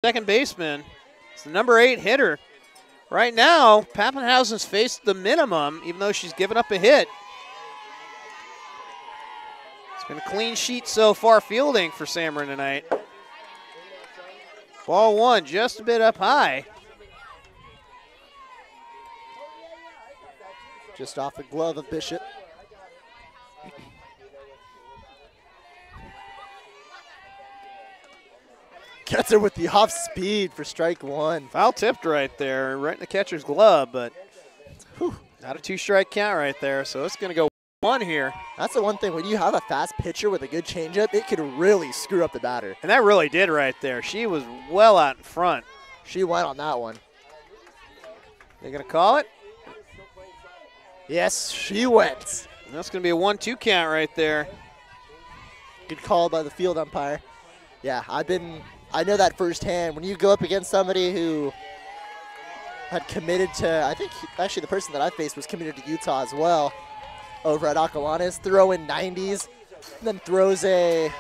second baseman. It's the number 8 hitter. Right now, Pappenhausen's faced the minimum, even though she's given up a hit. It's been a clean sheet so far fielding for Marin tonight. Ball one, just a bit up high. Just off the glove of Bishop. Gets her with the off speed for strike one. Foul tipped right there, right in the catcher's glove, but not a 2-strike count right there, so it's going to go one here. That's the one thing, when you have a fast pitcher with a good changeup, it could really screw up the batter. And that really did right there. She was well out in front. She went on that one. They going to call it? Yes, she went. And that's going to be a 1-2 count right there. Good call by the field umpire. Yeah, I know that firsthand. When you go up against somebody who had committed to, I think actually the person that I faced was committed to Utah as well, over at Acalanes, throwing 90s, and then throws a,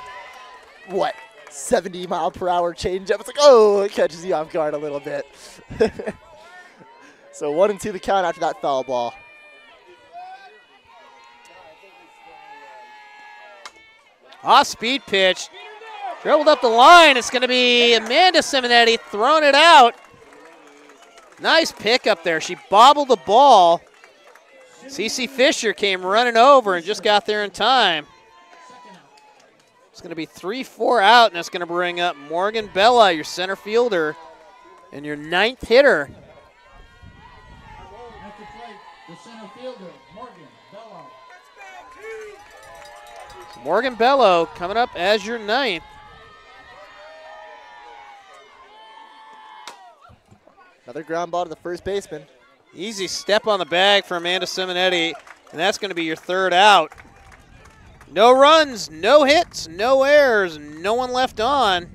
70-mile-per-hour changeup. It's like, oh, it catches you off guard a little bit. So 1-2 the count after that foul ball. Off-speed pitch. Dribbled up the line. It's going to be Amanda Simonetti throwing it out. Nice pick up there. She bobbled the ball. CeCe Fisher came running over and just got there in time. It's going to be 3-4 out, and that's going to bring up Morgan Bella, your center fielder, and your 9th hitter. At the plate, the center fielder, Morgan Bello. Morgan Bello coming up as your 9th. Another ground ball to the first baseman. Easy step on the bag for Amanda Simonetti, and that's going to be your 3rd out. No runs, no hits, no errors, no one left on.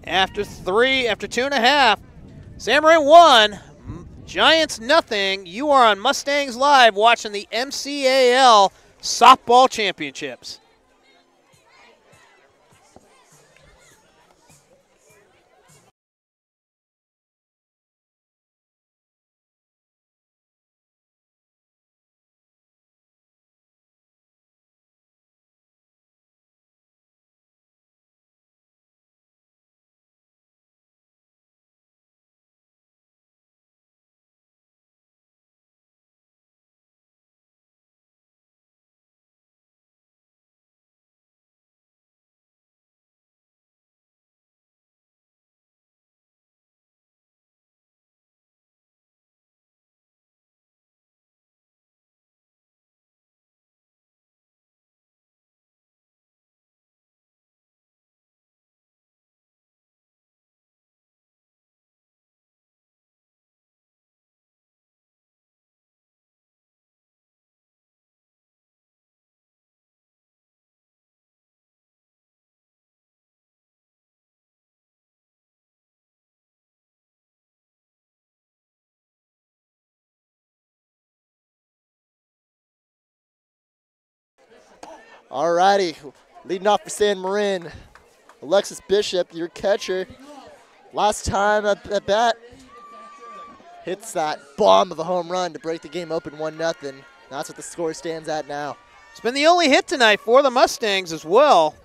After 2.5, Marin 1, Giants nothing. You are on Mustangs Live watching the MCAL Softball Championships. Alrighty, leading off for Marin, Alexis Bishop, your catcher. Last time at bat, hits that bomb of a home run to break the game open 1-0. That's what the score stands at now. It's been the only hit tonight for the Mustangs as well.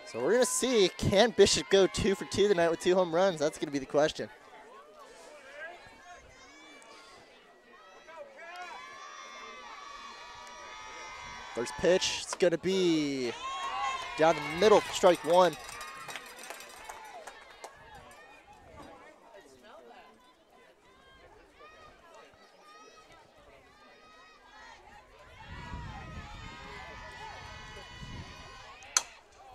So we're going to see, can Bishop go 2 for 2 tonight with 2 home runs? That's going to be the question. First pitch, it's going to be down the middle for strike one.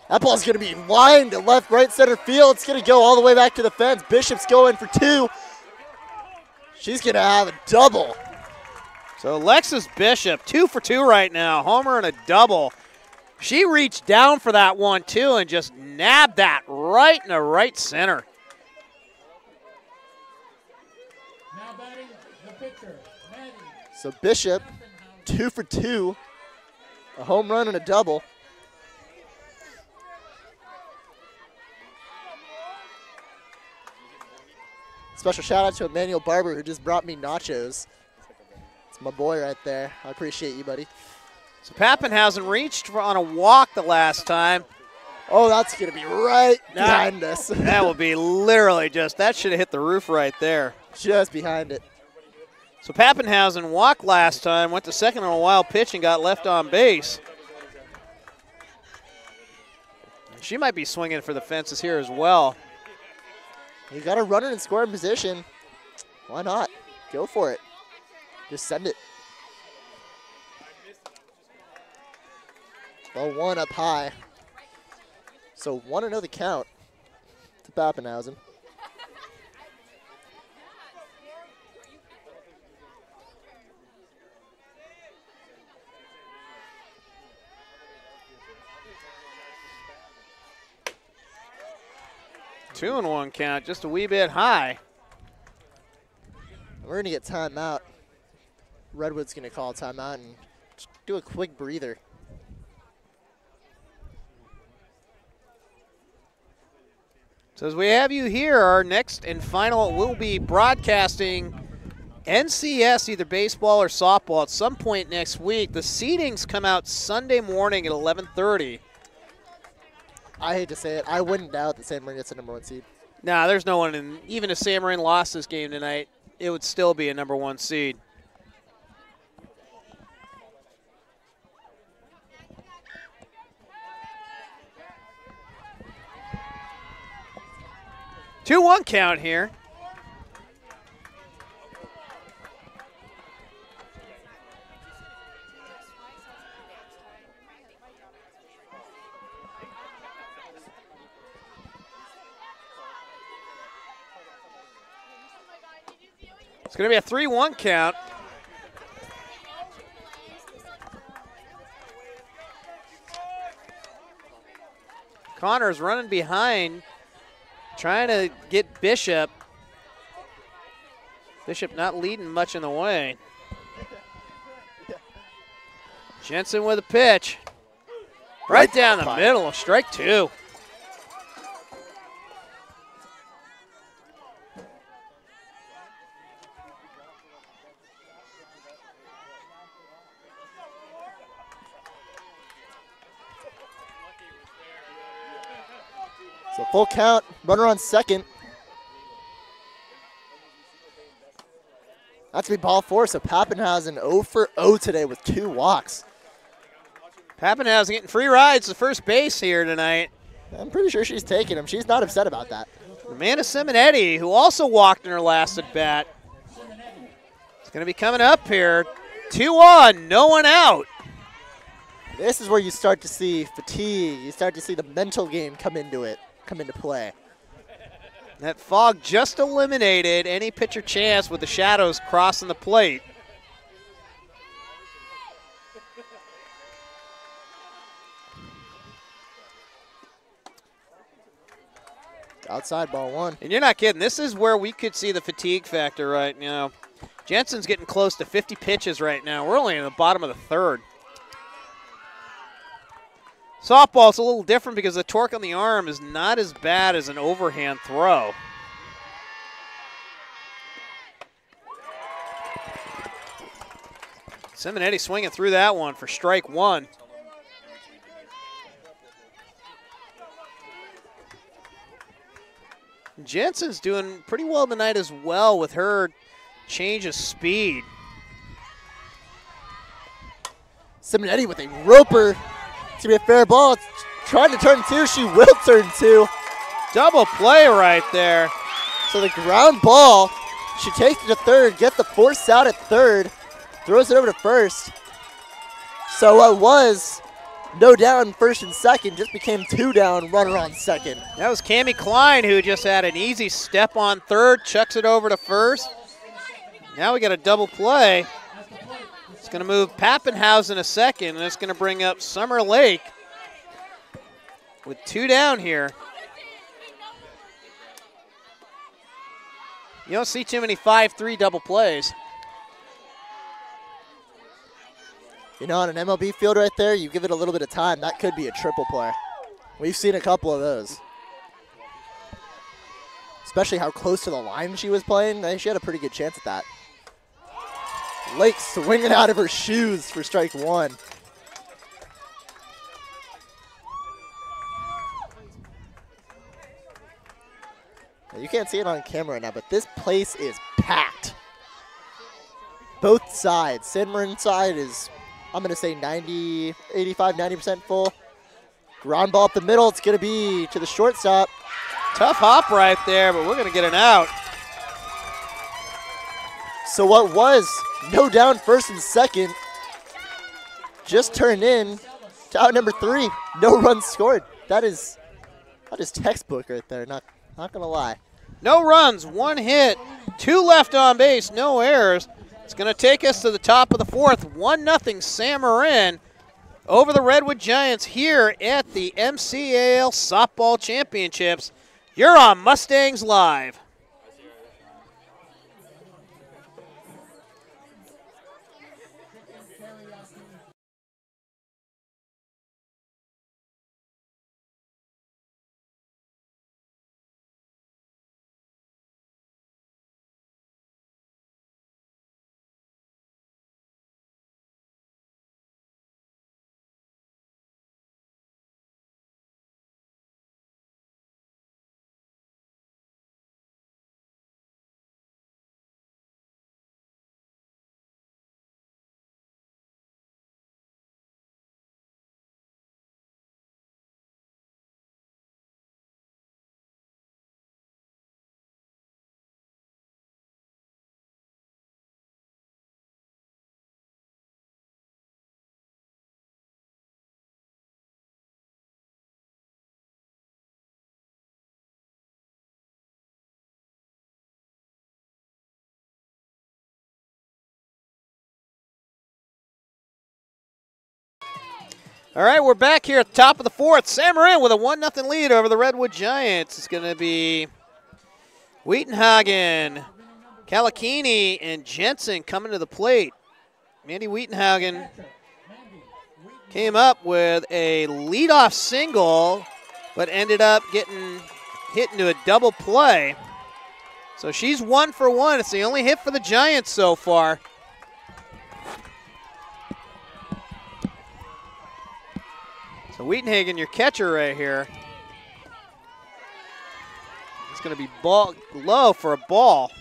That ball's going to be lined to left, right center field. It's going to go all the way back to the fence. Bishop's going for 2. She's going to have a double. So Alexis Bishop, 2 for 2 right now. Homer and a double. She reached down for that one, too, and just nabbed that right in the right center. Now batting the pitcher, Maddie. So Bishop 2 for 2. A home run and a double. Special shout out to Emmanuel Barber, who just brought me nachos. It's my boy right there. I appreciate you, buddy. So Pappenhausen reached on a walk the last time. Oh, that's going to be right behind us. That will be literally that should have hit the roof right there. Just behind it. So Pappenhausen walked last time, went to second on a wild pitch and got left on base. She might be swinging for the fences here as well. You got a runner in scoring position. Why not? Go for it. Just send it. Ball 1 up high. So 1-0 the count to Pappenhausen. 2-1 count, just a wee bit high. We're going to get timeout. Redwood's going to call timeout and do a quick breather. So as we have you here, our next and final will be broadcasting NCS, either baseball or softball, at some point next week. The seedings come out Sunday morning at 11:30. I hate to say it. I wouldn't doubt that San Marin gets a #1 seed. Nah, there's no one in. Even if San Marin lost this game tonight, it would still be a #1 seed. Two-one count here. It's going to be a 3-1 count. Connor's running behind, trying to get Bishop. Bishop not leading much in the way. Jensen with a pitch. Right down the middle, strike 2. So full count, runner on second. That's going to be ball 4, so Pappenhausen 0 for 0 today with 2 walks. Pappenhausen getting free rides to first base here tonight. I'm pretty sure she's taking him. She's not upset about that. Amanda Simonetti, who also walked in her last at bat. It's going to be coming up here. 2-1, no one out. This is where you start to see fatigue. You start to see the mental game come into play. That fog just eliminated any pitcher chance with the shadows crossing the plate. Outside, ball 1. And you're not kidding. This is where we could see the fatigue factor right now. Jensen's getting close to 50 pitches right now. We're only in the bottom of the third. Softball's a little different because the torque on the arm is not as bad as an overhand throw. Simonetti swinging through that one for strike 1. Jensen's doing pretty well tonight as well with her change of speed. Simonetti with a roper. It's going to be a fair ball. It's trying to turn 2. She will turn 2. Double play right there. So the ground ball, she takes it to third, gets the force out at third, throws it over to first. So what was no down first and second just became 2 down, runner on second. That was Cammie Klein, who just had an easy step on third, chucks it over to first. Now we got a double play. It's going to move Pappenhausen a second, and it's going to bring up Summer Lake with 2 down here. You don't see too many 5-3 double plays. You know, on an MLB field right there, you give it a little bit of time, that could be a triple play. We've seen a couple of those. Especially how close to the line she was playing. She had a pretty good chance at that. Lake swinging out of her shoes for strike one. Now, you can't see it on camera right now, but this place is packed. Both sides. San Marin side is, I'm going to say 90, 85, 90% full. Ground ball up the middle. It's going to be to the shortstop. Tough hop right there, but we're going to get an out. So what was no down first and second just turned in to out number 3. No runs scored. That is textbook right there. Not going to lie. No runs, 1 hit, 2 left on base, no errors. It's going to take us to the top of the 4th. 1-0 San Marin over the Redwood Giants here at the MCAL Softball Championships. You're on Mustangs Live. All right, we're back here at the top of the 4th. San Marin with a 1-0 lead over the Redwood Giants. It's going to be Wheatenhagen, Kalakini, and Jensen coming to the plate. Mandy Wheatenhagen came up with a leadoff single, but ended up getting hit into a double play. So she's 1 for 1. It's the only hit for the Giants so far. So Wheatenhagen, your catcher right here. It's going to be ball low for a ball.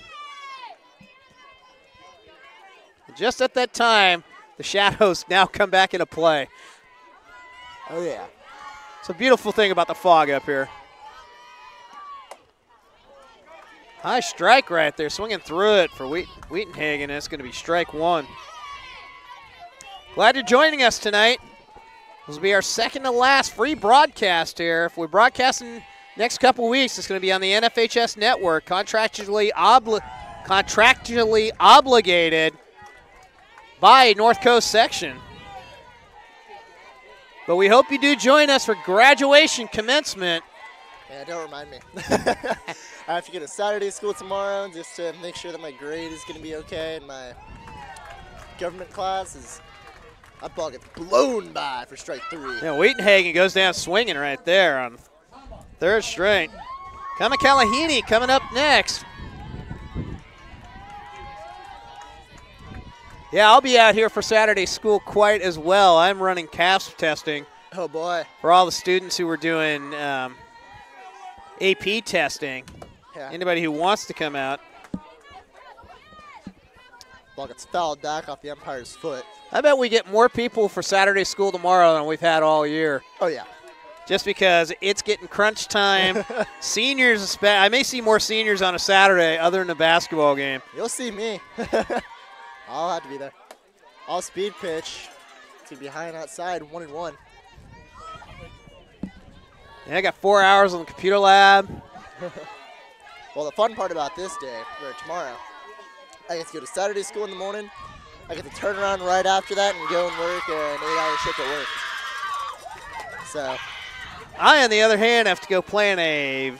Just at that time, the shadows now come back into play. Oh, yeah. It's a beautiful thing about the fog up here. High strike right there, swinging through it for Wheatenhagen. It's going to be strike 1. Glad you're joining us tonight. This will be our second to last free broadcast here. If we're broadcasting next couple weeks, it's going to be on the NFHS network, contractually obligated by North Coast section. But we hope you do join us for graduation commencement. Yeah, don't remind me. I have to go to Saturday school tomorrow just to make sure that my grade is going to be okay and my government class is. That ball gets blown by for strike 3. Yeah, Wheatenhagen goes down swinging right there on 3rd straight. Kamakalahini coming up next. Yeah, I'll be out here for Saturday school quite as well. I'm running CASP testing. Oh, boy. For all the students who are doing AP testing. Yeah. Anybody who wants to come out. Ball gets fouled back off the umpire's foot. I bet we get more people for Saturday school tomorrow than we've had all year. Oh, yeah. Just because it's getting crunch time. Seniors, I may see more seniors on a Saturday other than a basketball game. You'll see me. I'll have to be there. All speed pitch. It's going to be high and outside, 1-1. Yeah, I got 4 hours on the computer lab. Well, the fun part about this day, or tomorrow, I get to go to Saturday school in the morning. I get to turn around right after that and go and work an 8-hour shift at work. So, I, on the other hand, have to go plan a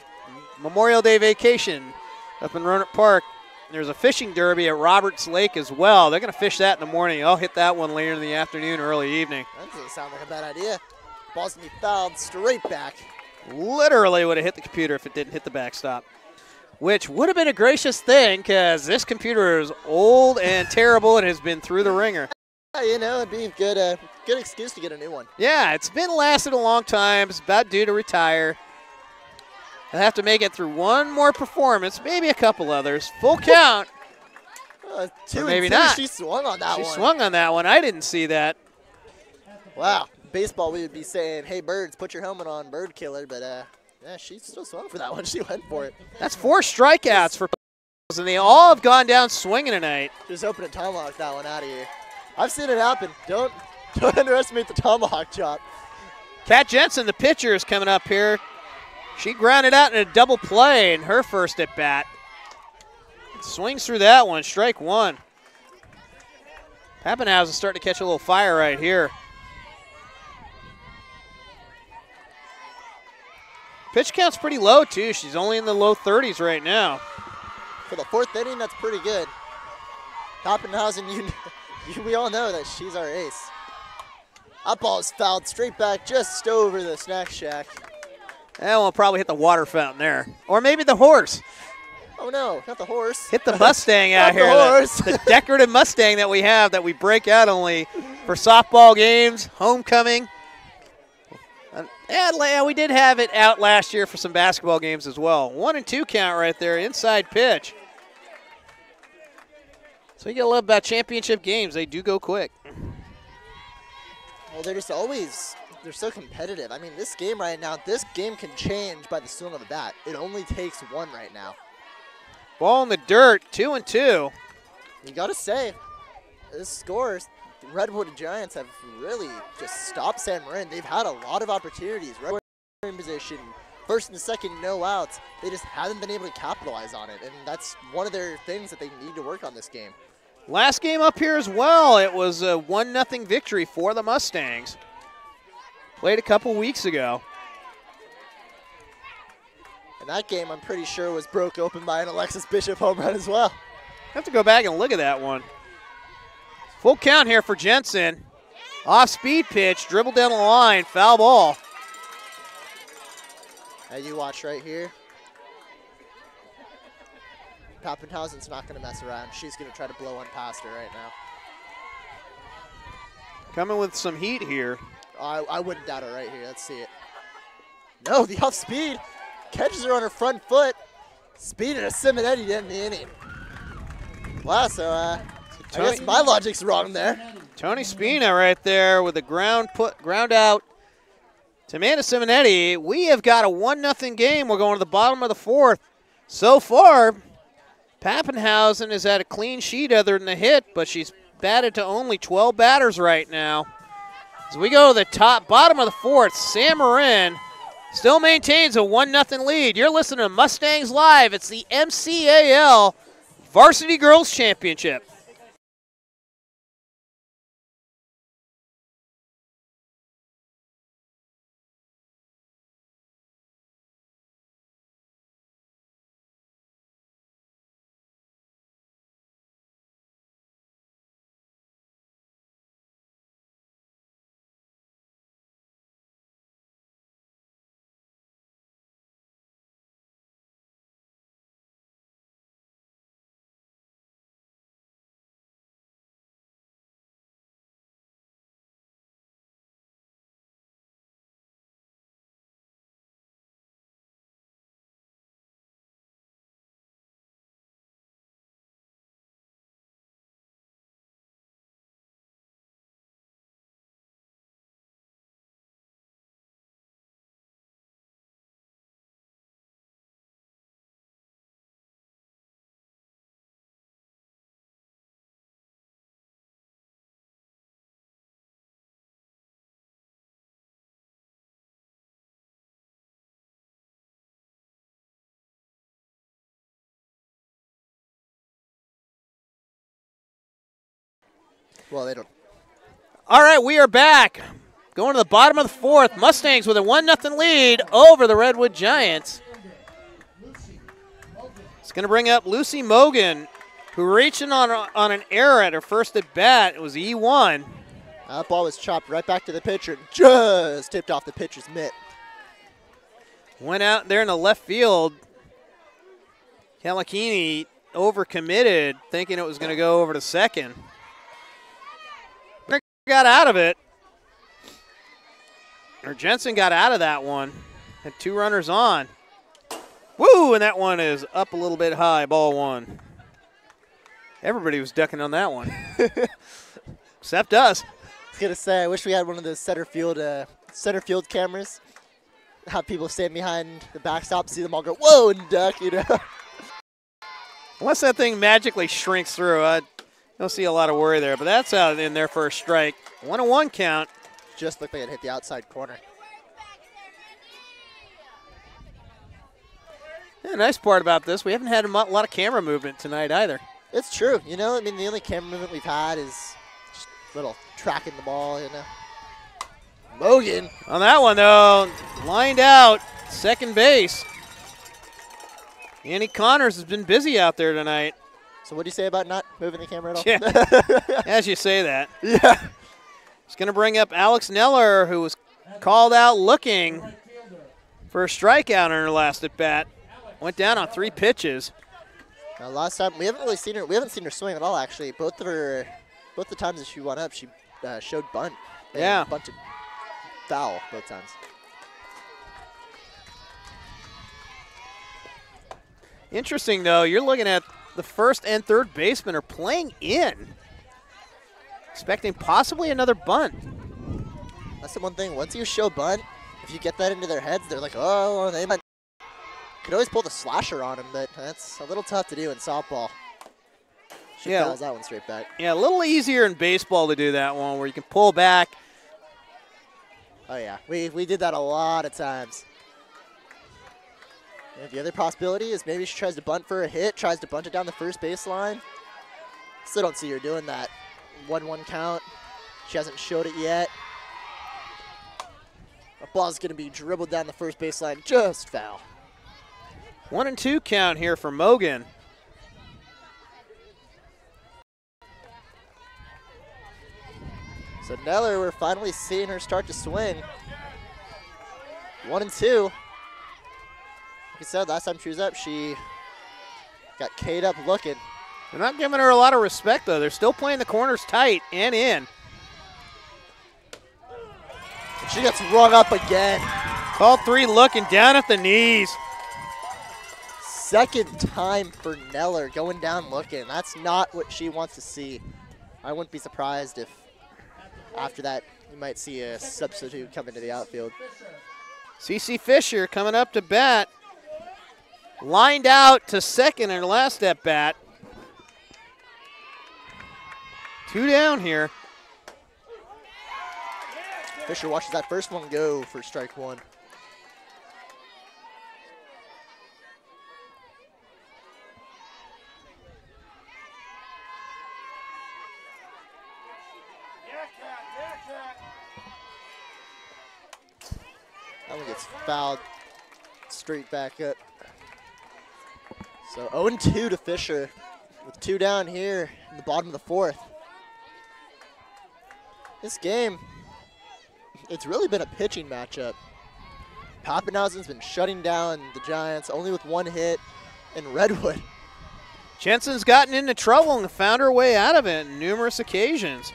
Memorial Day vacation up in Roanoke Park There's a fishing derby at Roberts Lake as well. They're going to fish that in the morning. I'll hit that one later in the afternoon, early evening. That doesn't sound like a bad idea. Ball's going to be fouled straight back. Literally would have hit the computer if it didn't hit the backstop, which would have been a gracious thing because this computer is old and terrible and has been through the ringer. Yeah, you know, it'd be a good excuse to get a new one. Yeah, it's been lasted a long time. It's about due to retire. I'll have to make it through one more performance, maybe a couple others. Full count. 2 maybe and 2, not. she swung on that one. She swung on that one. I didn't see that. Wow. Baseball, we would be saying, hey, birds, put your helmet on, bird killer. But, yeah, she still swung for that one. She went for it. That's 4 strikeouts for and they all have gone down swinging tonight. Just hoping to tomahawk that one out of here. I've seen it happen. Don't underestimate the tomahawk chop. Kat Jensen, the pitcher, is coming up here. She grounded out in a double play in her first at bat. Swings through that one, strike one. Pappenhausen's starting to catch a little fire right here. Pitch count's pretty low, too. She's only in the low 30s right now. For the 4th inning, that's pretty good. Pappenhausen, we all know that she's our ace. That ball is fouled straight back just over the snack shack. And we'll probably hit the water fountain there. Or maybe the horse. Oh, no, not the horse. Hit the Mustang out here. The decorative Mustang that we have that we break out only for softball games, homecoming. Yeah, we did have it out last year for some basketball games as well. 1-2 count right there, inside pitch. So you got to love about championship games. They do go quick. Well, they're just always, they're so competitive. I mean, this game right now, this game can change by the swing of a bat. It only takes one right now. Ball in the dirt, 2-2. You got to say, this scores, the Redwood Giants have really just stopped San Marin. They've had a lot of opportunities. Redwood in position, first and second, no outs. They just haven't been able to capitalize on it, and that's one of their things that they need to work on this game. Last game up here as well, it was a 1-0 victory for the Mustangs. Played a couple weeks ago. And that game, I'm pretty sure, was broke open by an Alexis Bishop home run as well. Have to go back and look at that one. Full count here for Jensen. Off-speed pitch, dribbled down the line, foul ball. Now you watch right here. Pappenhausen's not going to mess around. She's going to try to blow one past her right now. Coming with some heat here. I wouldn't doubt it right here. Let's see it. No, the off-speed. Catches her on her front foot. Speed and a Simonetti to end the inning. Wow, so I guess my logic's wrong there. Tony Spina right there with a ground out to Amanda Simonetti. We have got a 1-0 game. We're going to the bottom of the 4th. So far, Pappenhausen is at a clean sheet other than the hit, but she's batted to only 12 batters right now. As we go to the bottom of the 4th, San Marin still maintains a 1-0 lead. You're listening to Mustangs Live. It's the MCAL Varsity Girls Championship. Well, they don't. All right, we are back. Going to the bottom of the 4th. Mustangs with a 1-0 lead over the Redwood Giants. It's going to bring up Lucy Mogan who reached in on an error at her first at bat. It was E1. That ball was chopped right back to the pitcher. Just tipped off the pitcher's mitt. Went out there in the left field. Kalakini overcommitted, thinking it was going to go over to second. Got out of it. Or Jensen got out of that one. Had 2 runners on. Woo, and that one is up a little bit high, ball 1. Everybody was ducking on that one. Except us. I was going to say, I wish we had one of those center field cameras. Have people stand behind the backstop, see them all go, whoa, and duck, you know. Unless that thing magically shrinks through, I don't see a lot of worry there. But that's out in there for a strike. 1-1 count. Just looked like it hit the outside corner. Yeah, the nice part about this, we haven't had a lot of camera movement tonight either. It's true. You know, I mean, the only camera movement we've had is just little tracking the ball, you know. Mogan. On that one, though, lined out, second base. Annie Connors has been busy out there tonight. So what do you say about not moving the camera at all? Yeah. As you say that. Yeah. It's going to bring up Alex Neller, who was called out looking for a strikeout on her last at bat. Went down on 3 pitches. Now, last time we haven't really seen her. We haven't seen her swing at all. Actually, both the times that she went up, she showed bunt. Yeah. Bunted foul both times. Interesting, though. You're looking at the first and third baseman are playing in, expecting possibly another bunt. That's the one thing. Once you show bunt, if you get that into their heads, they're like, oh, they might. Could always pull the slasher on him, but that's a little tough to do in softball. She fouls that one straight back. Yeah, a little easier in baseball to do that one where you can pull back. Oh, yeah. We did that a lot of times. And the other possibility is maybe she tries to bunt for a hit, tries to bunt it down the first baseline. Still don't see her doing that. 1-1 count. She hasn't showed it yet. The ball's going to be dribbled down the first baseline. Just foul. 1-2 count here for Mogan. So Neller, we're finally seeing her start to swing. 1-2. Like I said, last time she was up, she got K'd up looking. They're not giving her a lot of respect, though. They're still playing the corners tight and in. And she gets rung up again. Call 3 looking down at the knees. Second time for Neller going down looking. That's not what she wants to see. I wouldn't be surprised if after that you might see a substitute come into the outfield. CeCe Fisher coming up to bat. Lined out to second in her last at bat. 2 down here. Fisher watches that first one go for strike 1. That one gets fouled straight back up. So 0-2 to Fisher with 2 down here in the bottom of the 4th. This game, it's really been a pitching matchup. Pappenhausen's been shutting down the Giants only with 1 hit in Redwood. Jensen's gotten into trouble and found her way out of it on numerous occasions.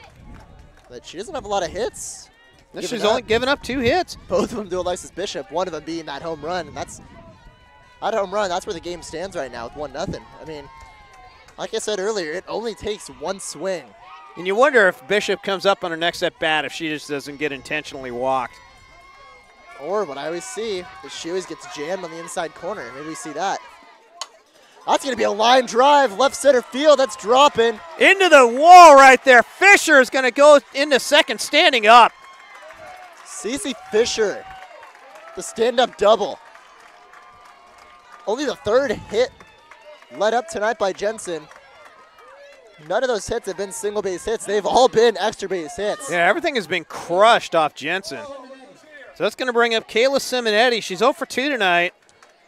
But she doesn't have a lot of hits. She's only given up 2 hits. Both of them to Alexis Bishop, one of them being that home run. And that's where the game stands right now with 1-0. I mean, like I said earlier, it only takes 1 swing. And you wonder if Bishop comes up on her next at bat if she just doesn't get intentionally walked. Or what I always see is she always gets jammed on the inside corner. Maybe we see that. That's going to be a line drive, left center field. That's dropping. Into the wall right there. Fisher is going to go into second standing up. CeCe Fisher, the stand-up double. Only the 3rd hit led up tonight by Jensen. None of those hits have been single base hits. They've all been extra base hits. Yeah, everything has been crushed off Jensen. So that's going to bring up Kayla Simonetti. She's 0 for 2 tonight.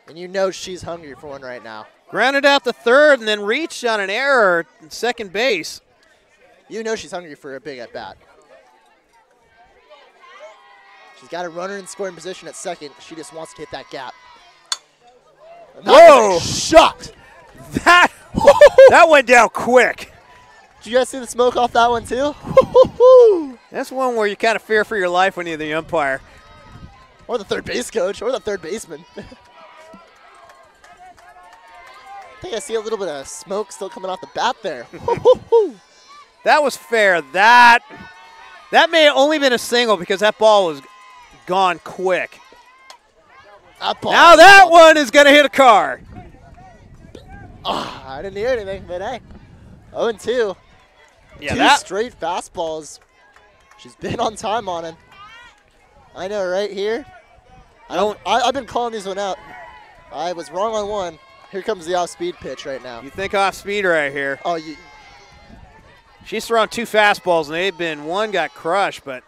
And you know she's hungry for one right now. Grounded out to third and then reached on an error in second base. You know she's hungry for a big at-bat. She's got a runner in scoring position at second. She just wants to hit that gap. Whoa! Shot! That went down quick. Did you guys see the smoke off that one too? That's one where you kind of fear for your life when you're the umpire. Or the third base coach, or the third baseman. I think I see a little bit of smoke still coming off the bat there. That was fair. That may have only been a single because that ball was gone quick. Now that one is going to hit a car. Oh, I didn't hear anything, but hey. 0-2. Yeah, Two straight fastballs. She's been on time on him. I know, right here. I've been calling these one out. I was wrong on one. Here comes the off-speed pitch right now. You think off speed right here. Oh, She's thrown 2 fastballs, and one got crushed, but.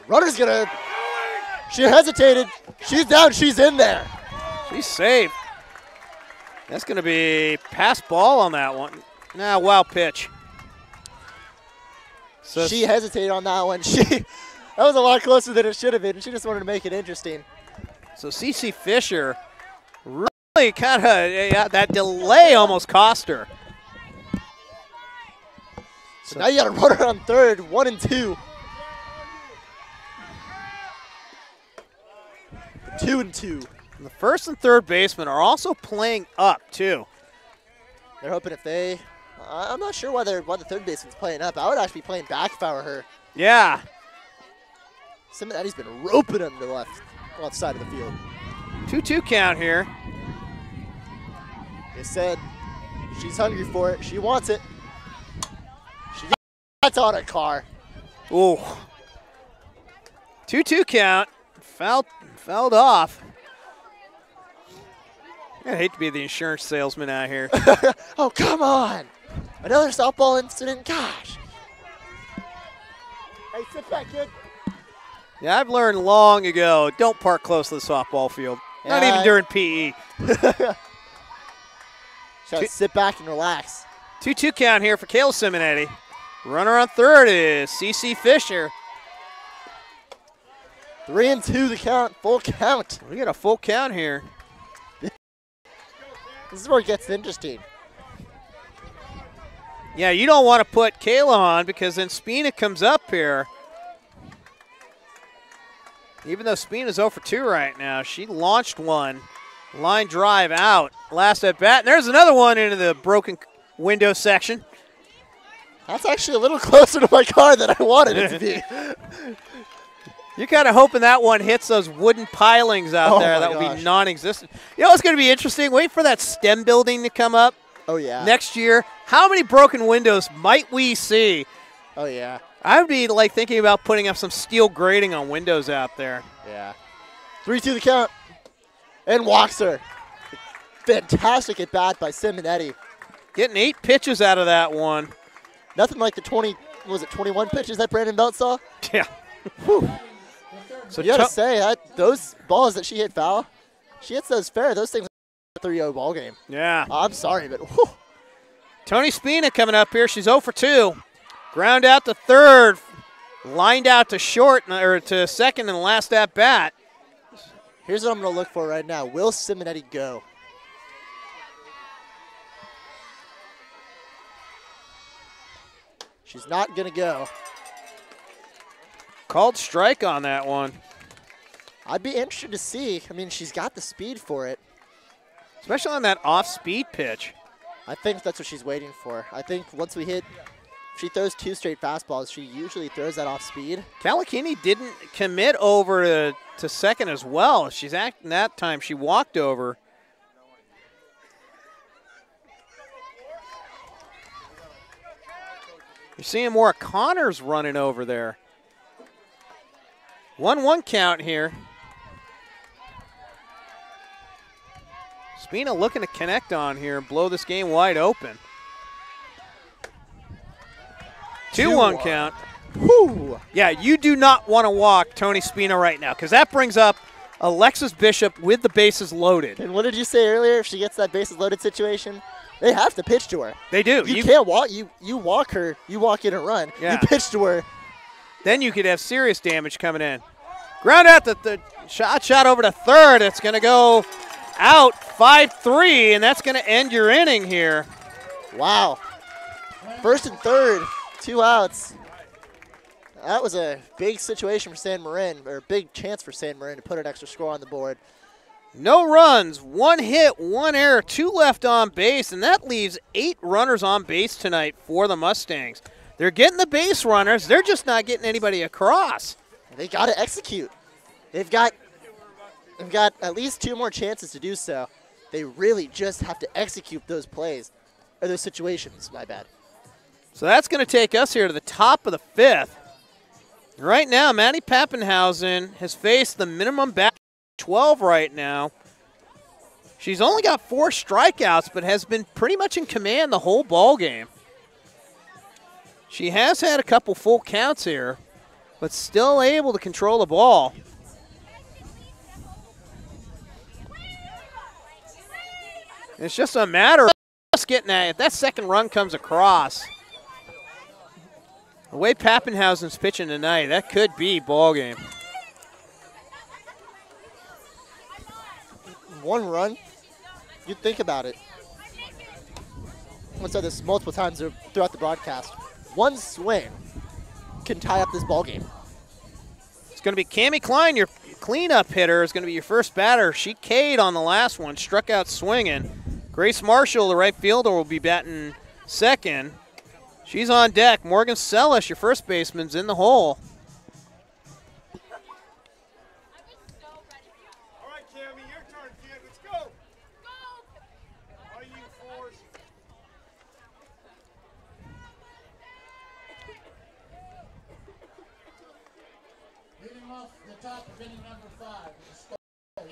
Runner's going to. She hesitated. She's down. She's in there. She's safe. That's going to be pass ball on that one. Nah, wild pitch. So she hesitated on that one. That was a lot closer than it should have been. She just wanted to make it interesting. So CC Fisher really kind of, that delay almost cost her. So now you got a runner on third, 1-2. 2-2. The first and third baseman are also playing up, too. They're hoping if they, I'm not sure why the third baseman's playing up. I would actually be playing back if I were her. Yeah. Cincinnati's been roping him to the left side of the field. 2-2 count here. They said she's hungry for it. She wants it. That's on a car. Ooh. 2-2 count. Fouled off. I hate to be the insurance salesman out here. Oh, come on. Another softball incident. Gosh. Hey, sit back, kid. Yeah, I've learned long ago, don't park close to the softball field. Not even during PE. Just sit back and relax. 2-2 count here for Kayla Simonetti. Runner on third is CC Fisher. 3-2 the count, full count. We got a full count here. This is where it gets interesting. Yeah, you don't want to put Kayla on because then Spina comes up here. Even though Spina's 0 for 2 right now, she launched one. Line drive out. Last at bat. And there's another one into the broken window section. That's actually a little closer to my car than I wanted it to be. You're kind of hoping that one hits those wooden pilings out there. That would be non-existent. You know what's going to be interesting? Wait for that STEM building to come up. Oh, yeah. Next year. How many broken windows might we see? Oh, yeah. I would be like thinking about putting up some steel grating on windows out there. Yeah. 3-2 the count. And walks her. Fantastic at bat by Simonetti. Getting 8 pitches out of that one. Nothing like the 21 pitches that Brandon Belt saw? Yeah. Whew. So you got to say, those balls that she hit foul, she hits those fair. Those things are a 3-0 ball game. Yeah. I'm sorry, but whew. Tony Spina coming up here. She's 0 for 2. Ground out to third. Lined out to short, or to second in the last at bat. Here's what I'm going to look for right now. Will Simonetti go? She's not going to go. Called strike on that one. I'd be interested to see. I mean, she's got the speed for it. Especially on that off-speed pitch. I think that's what she's waiting for. I think once we hit, if she throws 2 straight fastballs, she usually throws that off speed. Kalakini didn't commit over to second as well. She's acting that time. She walked over. You're seeing more Connors running over there. 1-1 count here. Spina looking to connect on here and blow this game wide open. 2-1 count. Whew. Yeah, you do not want to walk Tony Spina right now because that brings up Alexis Bishop with the bases loaded. And what did you say earlier? If she gets that bases loaded situation, they have to pitch to her. They do. You can't walk. You walk her. You walk in and run. Yeah. You pitch to her. Then you could have serious damage coming in. Ground out the shot over to third. It's going to go out 5-3, and that's going to end your inning here. Wow. First and third, 2 outs. That was a big situation for San Marin, or a big chance for San Marin to put an extra score on the board. No runs, 1 hit, 1 error, 2 left on base, and that leaves 8 runners on base tonight for the Mustangs. They're getting the base runners. They're just not getting anybody across. They got to execute. They've got at least 2 more chances to do so. They really just have to execute those plays, or those situations, my bad. So that's going to take us here to the top of the 5th. Right now, Maddie Pappenhausen has faced the minimum bat 12 right now. She's only got 4 strikeouts, but has been pretty much in command the whole ball game. She has had a couple full counts here, but still able to control the ball. It's just a matter of us getting at it. If that second run comes across, the way Pappenhausen's pitching tonight, that could be ball game. 1 run, you think about it. I've said this multiple times throughout the broadcast. 1 swing can tie up this ball game. It's going to be Cammie Klein, your cleanup hitter, is going to be your first batter. She K'd on the last one, struck out swinging. Grace Marshall, the right fielder, will be batting second. She's on deck. Morgan Sellis, your first baseman's in the hole. All right, Cammie, your turn, kid. Let's go. All you fours. Leading off the top of inning number 5. Score 1-0.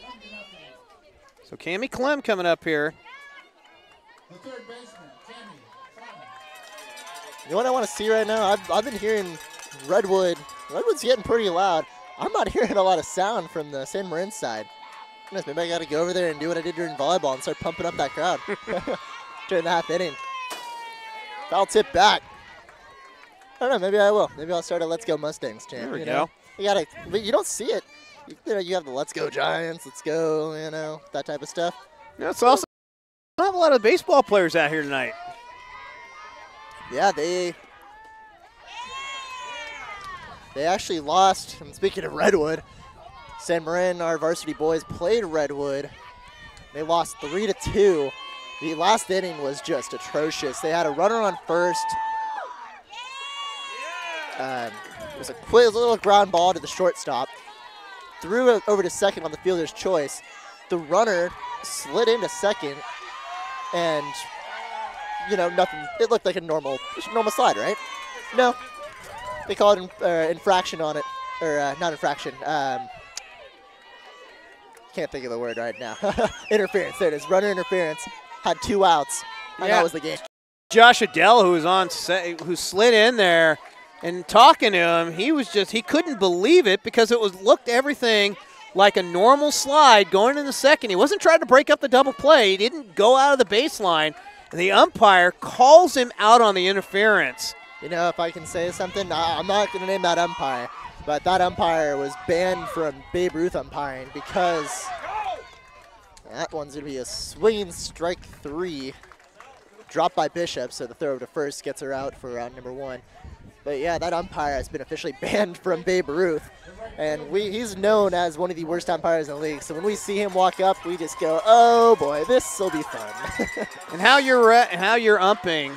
So Cammie Clem coming up here. The third baseman, Cammie Klein. You know what I want to see right now? I've been hearing Redwood. Redwood's getting pretty loud. I'm not hearing a lot of sound from the San Marin side. Goodness, maybe I got to go over there and do what I did during volleyball and start pumping up that crowd during the half inning. Foul tip back. I don't know. Maybe I will. Maybe I'll start a Let's Go Mustangs chant. There we you go. know? You gotta, but you don't see it. You have the Let's Go Giants, Let's Go, that type of stuff. Yeah, it's also not have a lot of baseball players out here tonight. Yeah, they actually lost. And speaking of Redwood, San Marin, our varsity boys, played Redwood. They lost 3-2. The last inning was just atrocious. They had a runner on first. It was a little ground ball to the shortstop. Threw it over to second on the fielder's choice. The runner slid into second, and nothing. It looked like a normal slide, right? No, they called infraction on it, or not infraction. Can't think of the word right now. Interference. There it is. Runner interference. Had 2 outs. And that was the game. Josh Adele, who was on set, who slid in there. And talking to him, he couldn't believe it because it looked everything like a normal slide going in the second. He wasn't trying to break up the double play. He didn't go out of the baseline. And the umpire calls him out on the interference. If I can say something, I'm not going to name that umpire, but that umpire was banned from Babe Ruth umpiring because that one's going to be a swinging strike 3. Dropped by Bishop, so the throw over to first gets her out for round number 1. But yeah, that umpire has been officially banned from Babe Ruth, and he's known as one of the worst umpires in the league. So when we see him walk up, we just go, "Oh boy, this will be fun." And how you're umpiring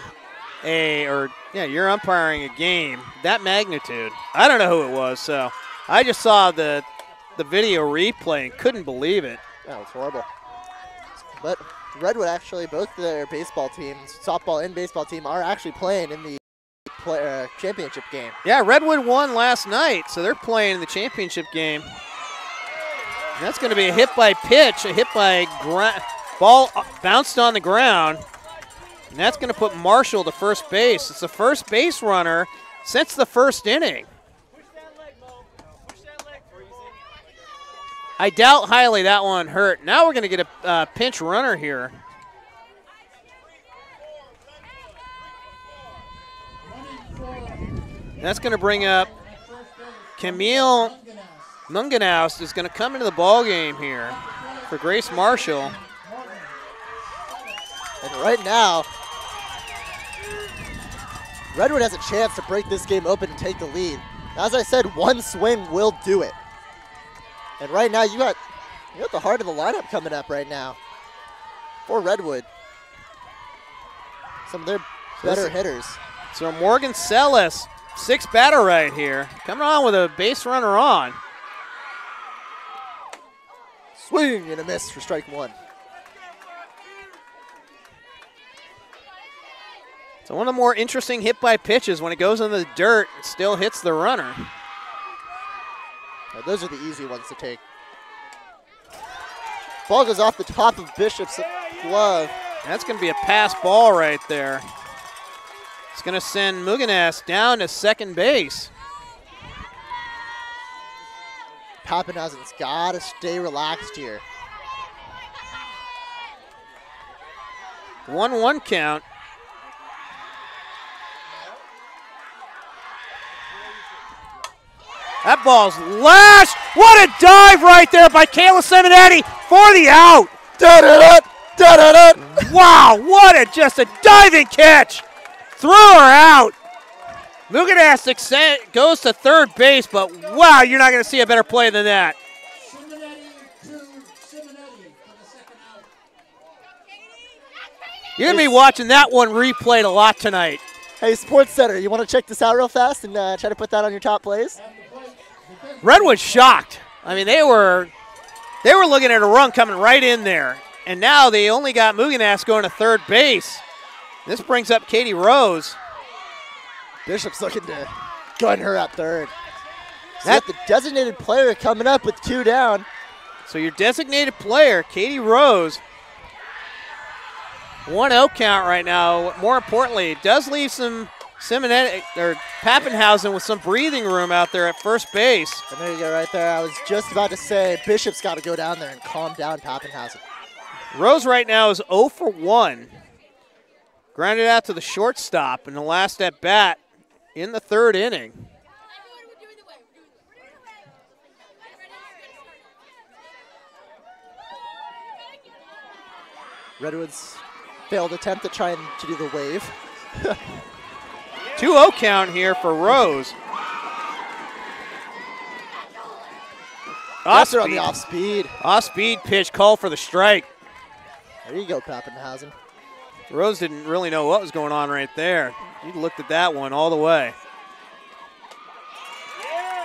you're umpiring a game that magnitude. I don't know who it was, so I just saw the video replay and couldn't believe it. That was horrible. But Redwood actually, both their baseball teams, softball and baseball team, are actually playing in the championship game. Yeah, Redwood won last night, so they're playing in the championship game. And that's going to be a hit by pitch, a hit by ball bounced on the ground. And that's going to put Marshall to first base. It's the first base runner since the first inning. I doubt highly that one hurt. Now we're going to get a pinch runner here. That's going to bring up Camille Munganaus is going to come into the ball game here for Grace Marshall. And right now, Redwood has a chance to break this game open and take the lead. As I said, one swing will do it. And right now, you got the heart of the lineup coming up right now for Redwood. Some of their better hitters. So Morgan Sellis, 6th batter right here, coming on with a base runner on. Swing and a miss for strike one. So one of the more interesting hit by pitches when it goes in the dirt, it still hits the runner. Now, those are the easy ones to take. Ball goes off the top of Bishop's glove. That's going to be a pass ball right there. It's going to send Muganas down to second base. Pappenhausen's got to stay relaxed here. 1-1 count. That ball's lashed. What a dive right there by Kayla Simonetti for the out. Da-da-da, da-da-da. Wow, what just a diving catch. Threw her out. Muganas goes to third base, but wow, you're not going to see a better play than that. Simonetti to Simonetti for the second out. You're going to be watching that one replayed a lot tonight. Hey, Sports Center, you want to check this out real fast and try to put that on your top plays? Redwood's shocked. I mean, they were looking at a run coming right in there, and now they only got Muganas going to third base. This brings up Katie Rose. Bishop's looking to gun her at third. That's the designated player coming up with 2 down. So your designated player, Katie Rose, 1-0 count right now. More importantly, it does leave some Simonetti or Pappenhausen with some breathing room out there at first base. And there you go right there. I was just about to say Bishop's got to go down there and calm down Pappenhausen. Rose right now is 0 for 1. Grounded out to the shortstop in the last at bat in the third inning. Redwood's failed attempt at trying to do the wave. 2-0 count here for Rose. Yes, they're on the off speed. Off speed pitch, call for the strike. There you go, Pappenhausen. Rose didn't really know what was going on right there. He looked at that one all the way.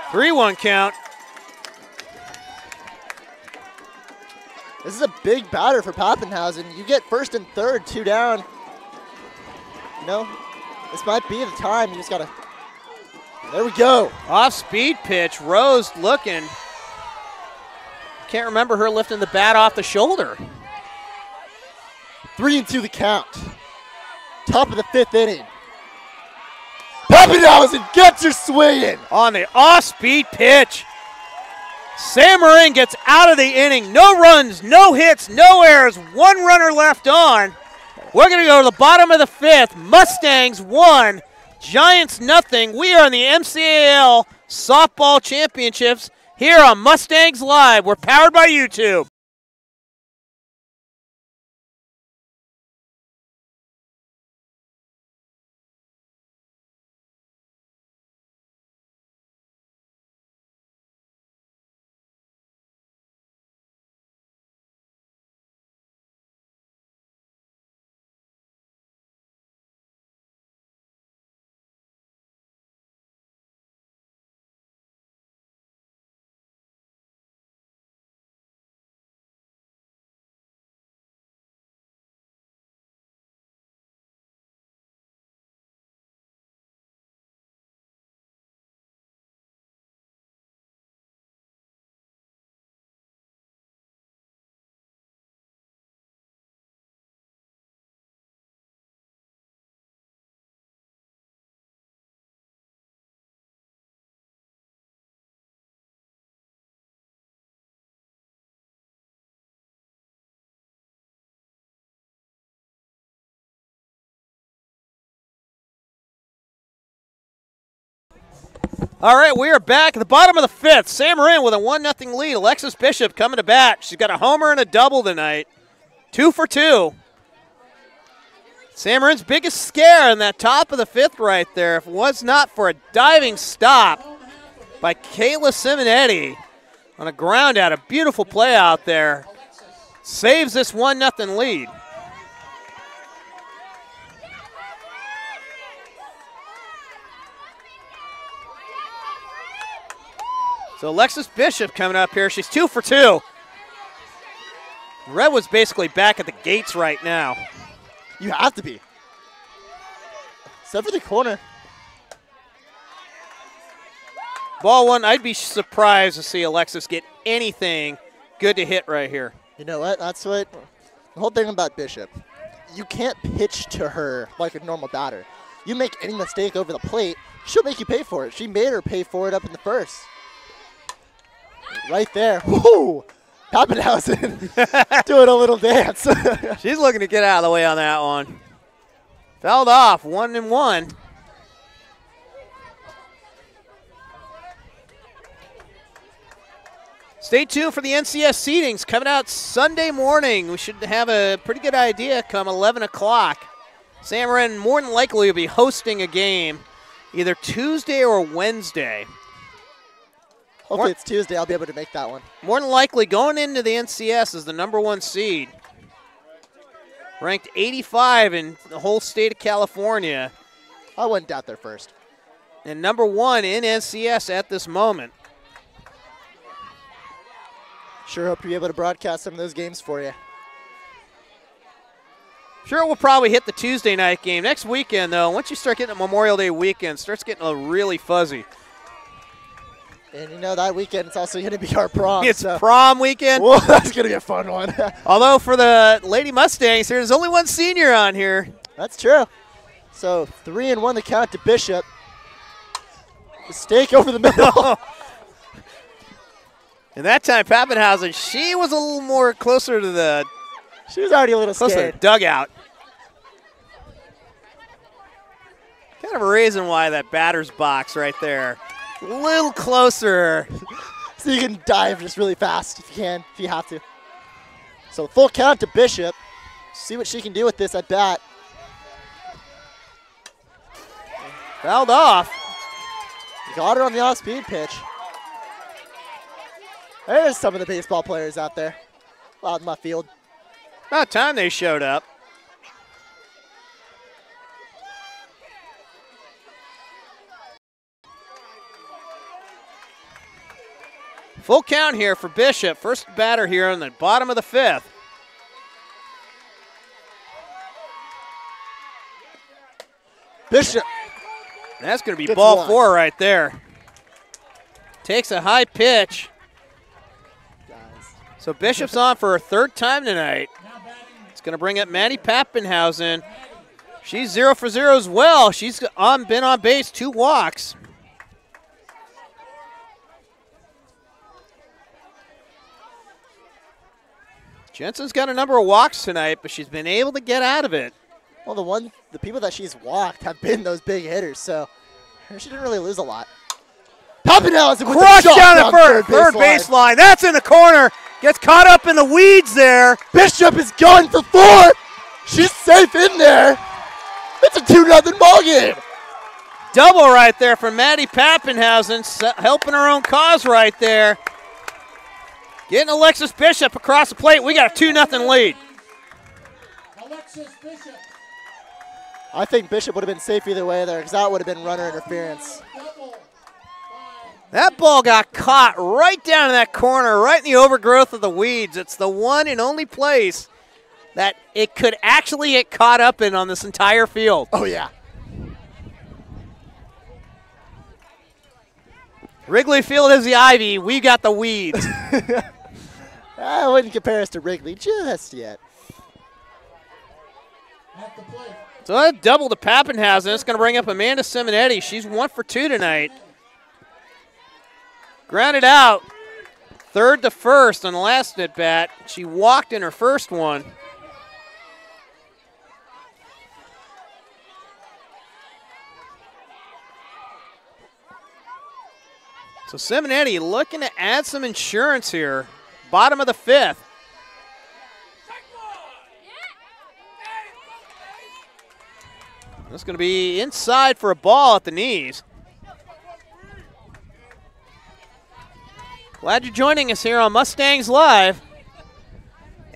3-1 count. This is a big batter for Pappenhausen. You get first and third, 2 down. You know, this might be the time. You just got to. There we go. Off speed pitch. Rose looking. Can't remember her lifting the bat off the shoulder. 3-2 the count. Top of the 5th inning. Pappenhausen gets her swinging. On the off-speed pitch. Sam Marin gets out of the inning. No runs, no hits, no errors. 1 runner left on. We're going to go to the bottom of the 5th. Mustangs 1, Giants nothing. We are in the MCAL Softball Championships here on Mustangs Live. We're powered by YouTube. All right, we are back at the bottom of the fifth. Sam Marin with a 1-0 lead. Alexis Bishop coming to bat. She's got a homer and a double tonight. 2 for 2. Sam Marin's biggest scare in that top of the fifth right there. If it was not for a diving stop by Kayla Simonetti on a ground out. A beautiful play out there. Saves this 1-0 lead. So Alexis Bishop coming up here. She's 2 for 2. Redwood's basically back at the gates right now. You have to be. Except for the corner. Ball one, I'd be surprised to see Alexis get anything good to hit right here. You know what? That's what the whole thing about Bishop. You can't pitch to her like a normal batter. You make any mistake over the plate, she'll make you pay for it. She made her pay for it up in the first. Right there. Woo! Pappenhausen doing a little dance. She's looking to get out of the way on that one. Fouled off, 1-1. Stay tuned for the NCS seedings coming out Sunday morning. We should have a pretty good idea come 11 o'clock. Sam Marin more than likely will be hosting a game either Tuesday or Wednesday. Hopefully it's Tuesday. I'll be able to make that one. More than likely going into the NCS as the #1 seed. Ranked 85 in the whole state of California. I wouldn't doubt their first. And #1 in NCS at this moment. Sure hope to be able to broadcast some of those games for you. Sure, we'll probably hit the Tuesday night game. Next weekend, though, once you start getting a Memorial Day weekend, it starts getting really fuzzy. And you know, that weekend it's also going to be our prom. It's prom weekend. Well, that's going to be a fun one. Although for the Lady Mustangs, there's only one senior on here. That's true. So 3-1 the count to Bishop. Mistake over the middle. And that time, Pappenhausen, she was a little more closer to the She was already a little closer to scared. the dugout. Kind of a reason why that batter's box right there. A little closer. So you can dive just really fast if you can, if you have to. So full count to Bishop. See what she can do with this at bat. Fouled off. Got her on the off-speed pitch. There's some of the baseball players out there. Out in left field. About time they showed up. Full count here for Bishop. First batter here on the bottom of the fifth. Bishop. That's going to be Gets ball one. 4 right there. Takes a high pitch. So Bishop's on for her third time tonight. It's going to bring up Maddie Pappenhausen. She's 0 for 0 as well. She's been on base, 2 walks. Jensen's got a number of walks tonight, but she's been able to get out of it. Well, the people that she's walked have been those big hitters, so she didn't really lose a lot. Pappenhausen with Crush the shot down the third baseline. That's in the corner. Gets caught up in the weeds there. Bishop is going for 4. She's safe in there. It's a 2-0 ball game. Double right there from Maddie Pappenhausen, helping her own cause right there. Getting Alexis Bishop across the plate. We got a 2-0 lead. Alexis Bishop. I think Bishop would have been safe either way there because that would have been runner interference. Double. That ball got caught right down in that corner, right in the overgrowth of the weeds. It's the one and only place that it could actually get caught up in on this entire field. Oh, yeah. Wrigley Field is the ivy. We got the weeds. I wouldn't compare us to Wrigley just yet. At the plate. So that double to Pappenhausen. It's going to bring up Amanda Simonetti. She's 1 for 2 tonight. Grounded out. Third to first on the last at bat. She walked in her first one. So Simonetti looking to add some insurance here. Bottom of the 5th. That's going to be inside for a ball at the knees. Glad you're joining us here on Mustangs Live.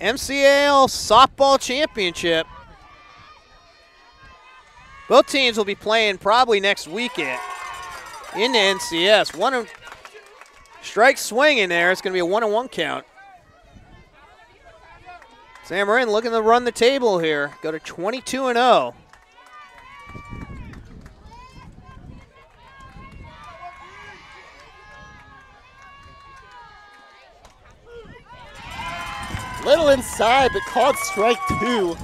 MCAL Softball Championship. Both teams will be playing probably next weekend in the NCS. One strike swing in there. It's going to be a 1-1 count. Sam Marin looking to run the table here. Go to 22-0. Little inside, but called strike 2.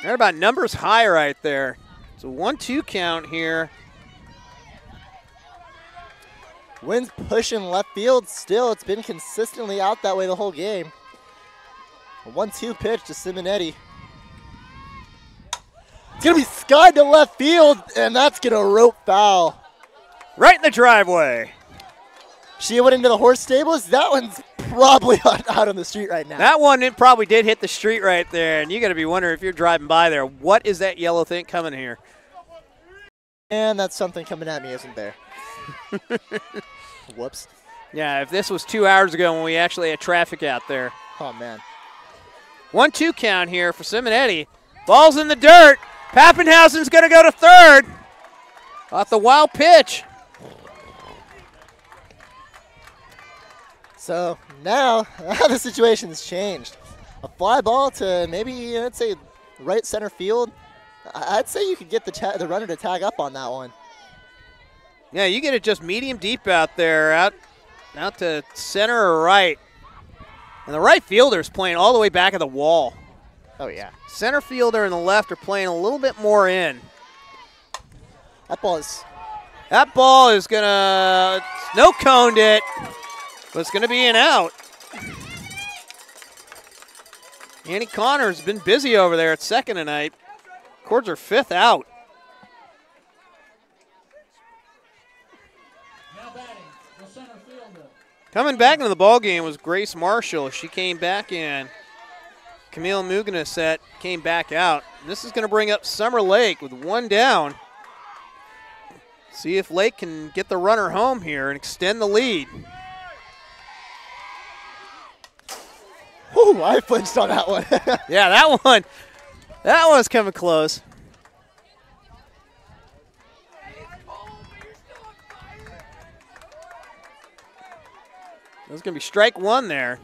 They're about numbers high right there. It's a 1-2 count here. Wind's pushing left field still. It's been consistently out that way the whole game. A 1-2 pitch to Simonetti. It's going to be skied to left field, and that's going to rope foul. Right in the driveway. She went into the horse stables. That one's probably out on the street right now. That one, it probably did hit the street right there, and you got to be wondering if you're driving by there, what is that yellow thing coming here? And that's something coming at me, isn't there? Whoops. Yeah, if this was 2 hours ago when we actually had traffic out there. Oh, man. 1-2 count here for Simonetti. Ball's in the dirt. Pappenhausen's going to go to third. Off the wild pitch. So now the situation's changed. A fly ball to maybe, let's say, right center field. I'd say you could get the runner to tag up on that one. Yeah, you get it just medium deep out there, out to center or right. And the right fielder's playing all the way back of the wall. Oh, yeah. Center fielder and the left are playing a little bit more in. That ball is going to no-coned it. But it's going to be an out. Annie Connor's been busy over there at second tonight. Records her 5th out. Now batting, the center fielder. Coming back into the ballgame was Grace Marshall. She came back in. Camille Muganeset came back out. This is going to bring up Summer Lake with 1 down. See if Lake can get the runner home here and extend the lead. Ooh, I flinched on that one. Yeah, that one's coming close. That's going to be strike 1 there.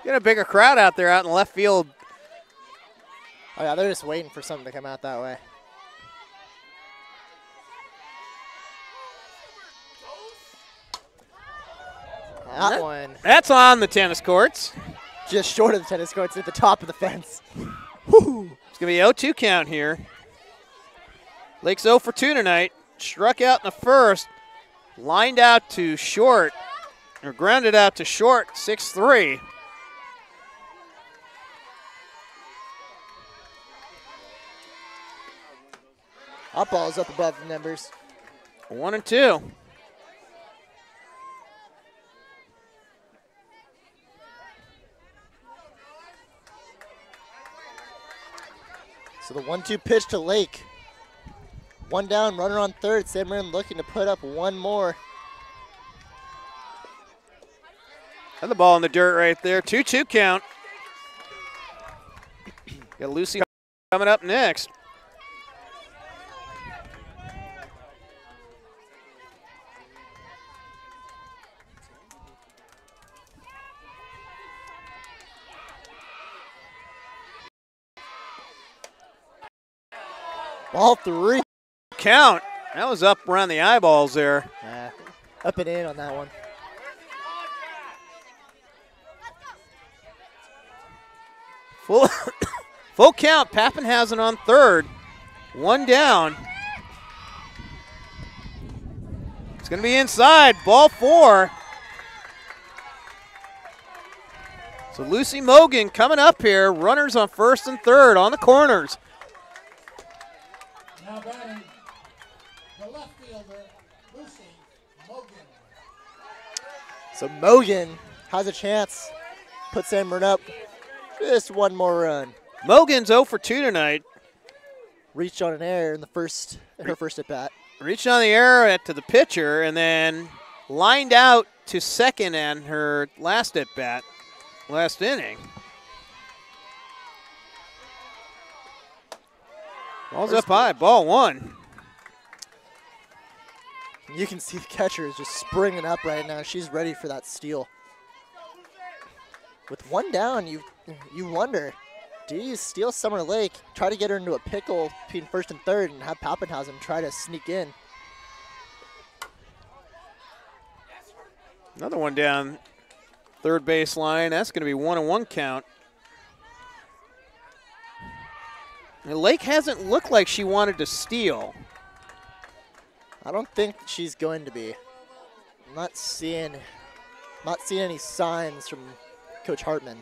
Get a bigger crowd out there out in left field. Oh, yeah, they're just waiting for something to come out that way. That one. That's on the tennis courts. Just short of the tennis courts at the top of the fence. Woo. It's going to be 0-2 count here. Lake's 0 for 2 tonight. Struck out in the first. Lined out to short. Or grounded out to short, 6-3. That ball's up above the numbers. 1-2. So the 1-2 pitch to Lake. 1 down, runner on third. Sam Marin looking to put up 1 more. And the ball in the dirt right there. 2-2 count. Got Lucy coming up next. Ball 3. Count. That was up around the eyeballs there. Up and in on that one. Full count. Pappenhausen on third. 1 down. It's going to be inside. Ball 4. So Lucy Mogan coming up here. Runners on first and third on the corners. Now batting, the left fielder. fielder, Lucy Mogan. So Mogan has a chance. Puts Marin up. Just one more run. Mogan's 0 for 2 tonight. Reached on an error in her first at bat. Reached on the error to the pitcher and then lined out to second in her last at bat, last inning. Ball's up high, ball 1. You can see the catcher is just springing up right now. She's ready for that steal. With one down, you wonder, do you steal Summer Lake, try to get her into a pickle between first and third, and have Pappenhausen try to sneak in? Another one down third base line. That's going to be 1-1 count. And Lake hasn't looked like she wanted to steal. I don't think she's going to be. I'm not seeing any signs from Coach Hartman.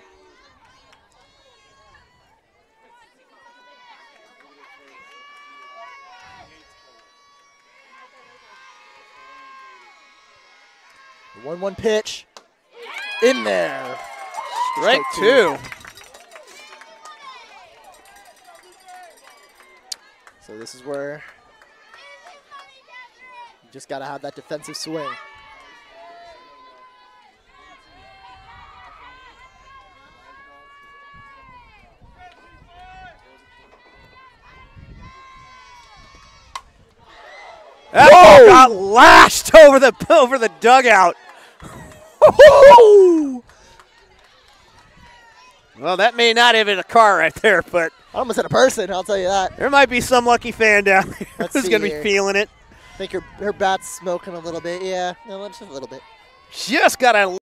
The 1-1 pitch in there. Strike 2. So this is where you just got to have that defensive swing. That ball got lashed over the dugout. Well, that may not have been a car right there, but I almost hit a person, I'll tell you that. there might be some lucky fan down there Let's who's see going to be here. feeling it. I think her bat's smoking a little bit. Yeah, no, just a little bit. Just got a